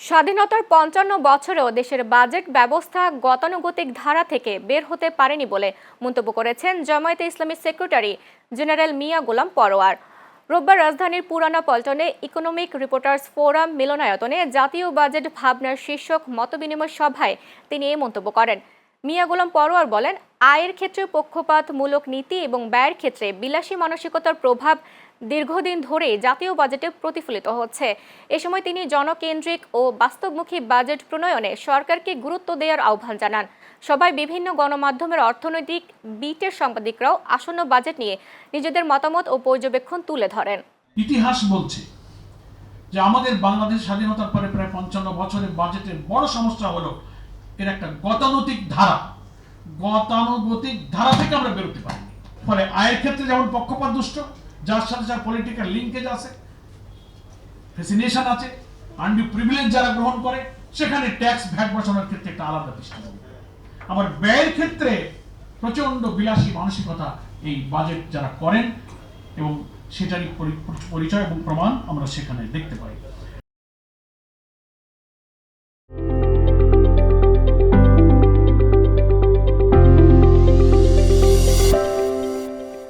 স্বাধীনতার ৫৫ বছরেও দেশের বাজেট ব্যবস্থা গতানুগতিক ধারা থেকে বের হতে পারেনি বলে মন্তব্য করেছেন জামায়াতে ইসলামীর সেক্রেটারি জেনারেল মিয়া গোলাম পরোয়ার। রোববার রাজধানীর পুরানা পল্টনে ইকোনমিক রিপোর্টার্স ফোরাম মিলনায়তনে জাতীয় বাজেট ভাবনার শীর্ষক মতবিনিময় সভায় তিনি এই মন্তব্য করেন। মিয়া গোলাম পরোয়ার বলেন, আয়ের ক্ষেত্রে পক্ষপাতমূলক নীতি এবং ব্যয়ের ক্ষেত্রে বিলাসী মানসিকতার প্রভাব দীর্ঘদিন ধরে জাতীয় বাজেটে প্রতিফলিত হচ্ছে। এ সময় তিনি জনকেন্দ্রিক ও বাস্তবমুখী বাজেট প্রণয়নে সরকারকে গুরুত্ব দেওয়ার আহ্বান জানান। সবাই বিভিন্ন গণমাধ্যমের অর্থনৈতিক বিটের সাংবাদিকরাও আসন্ন বাজেট নিয়ে নিজেদের মতামত ও পর্যবেক্ষণ তুলে ধরেন। ইতিহাস বলছে যে আমাদের বাংলাদেশ স্বাধীনতার পরে প্রায় ৫৫ বছরের বাজেটের বড় সমস্যা হলো এর একটা গতানুগতিক ধারা থেকে আমরা বেরোতে পারিনি। ফলে আয়ের ক্ষেত্রে যেমন পক্ষপাত দুষ্ট, যার সাথে যার পলিটিক্যাল লিঙ্কেজ আছে, ফ্যাসিনেশন আছে, আনডু প্রিভিলেজ যারা গ্রহণ করে, সেখানে ট্যাক্স ভ্যাট বসানোর ক্ষেত্রে একটা আলাদা দৃষ্টিভঙ্গি। আবার ব্যয়ের ক্ষেত্রে প্রচন্ড বিলাসী মানসিকতা এই বাজেট যারা করেন এবং সেটারই পরিচয় এবং প্রমাণ আমরা সেখানে দেখতে পাই।